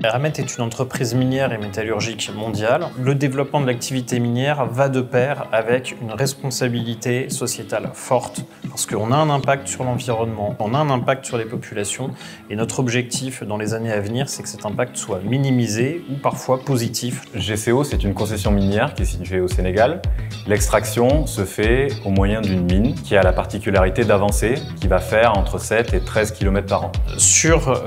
Eramet est une entreprise minière et métallurgique mondiale. Le développement de l'activité minière va de pair avec une responsabilité sociétale forte parce qu'on a un impact sur l'environnement, on a un impact sur les populations et notre objectif dans les années à venir, c'est que cet impact soit minimisé ou parfois positif. GCO, c'est une concession minière qui est située au Sénégal. L'extraction se fait au moyen d'une mine qui a la particularité d'avancer, qui va faire entre 7 et 13 km par an. Sur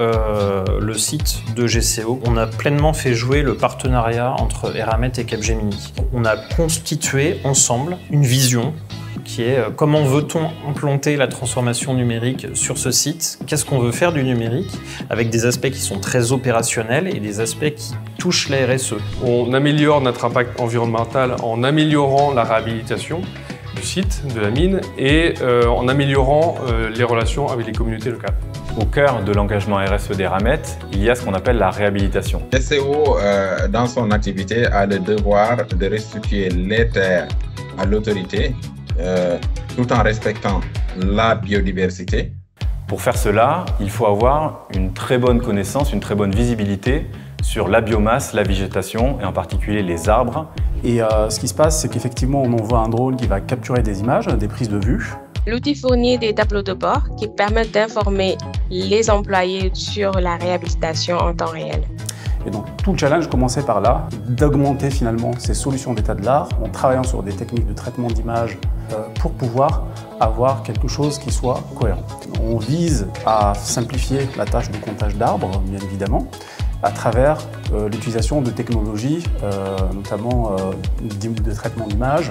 le site de GCO, on a pleinement fait jouer le partenariat entre Eramet et Capgemini. On a constitué ensemble une vision qui est comment veut-on implanter la transformation numérique sur ce site, qu'est-ce qu'on veut faire du numérique, avec des aspects qui sont très opérationnels et des aspects qui touchent la RSE. On améliore notre impact environnemental en améliorant la réhabilitation du site, de la mine, et en améliorant les relations avec les communautés locales. Au cœur de l'engagement RSE d'Eramet, il y a ce qu'on appelle la réhabilitation. GCO, dans son activité, a le devoir de restituer les terres à l'autorité tout en respectant la biodiversité. Pour faire cela, il faut avoir une très bonne connaissance, une très bonne visibilité sur la biomasse, la végétation et en particulier les arbres. Et ce qui se passe, c'est qu'effectivement, on envoie un drone qui va capturer des images, des prises de vue. L'outil fournit des tableaux de bord qui permettent d'informer les employés sur la réhabilitation en temps réel. Et donc tout le challenge commençait par là, d'augmenter finalement ces solutions d'état de l'art en travaillant sur des techniques de traitement d'images pour pouvoir avoir quelque chose qui soit cohérent. On vise à simplifier la tâche de comptage d'arbres, bien évidemment, à travers l'utilisation de technologies, notamment de traitement d'images,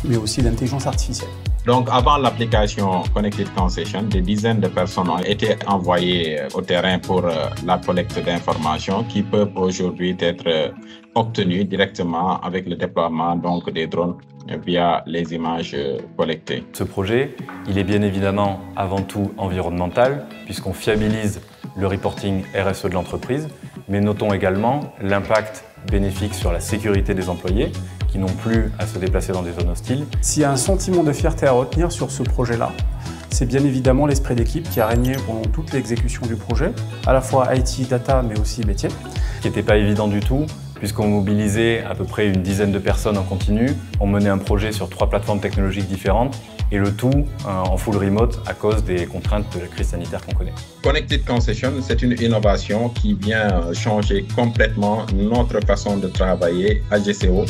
mais aussi d'intelligence artificielle. Donc, avant l'application Connected Concession, des dizaines de personnes ont été envoyées au terrain pour la collecte d'informations qui peuvent aujourd'hui être obtenues directement avec le déploiement donc, des drones via les images collectées. Ce projet, il est bien évidemment avant tout environnemental puisqu'on fiabilise le reporting RSE de l'entreprise, mais notons également l'impact bénéfique sur la sécurité des employés qui n'ont plus à se déplacer dans des zones hostiles. S'il y a un sentiment de fierté à retenir sur ce projet-là, c'est bien évidemment l'esprit d'équipe qui a régné pendant toute l'exécution du projet, à la fois IT, data, mais aussi métier. Ce qui n'était pas évident du tout, puisqu'on mobilisait à peu près une dizaine de personnes en continu, on menait un projet sur 3 plateformes technologiques différentes, et le tout en full remote à cause des contraintes de la crise sanitaire qu'on connaît. Connected Concession, c'est une innovation qui vient changer complètement notre façon de travailler à GCO.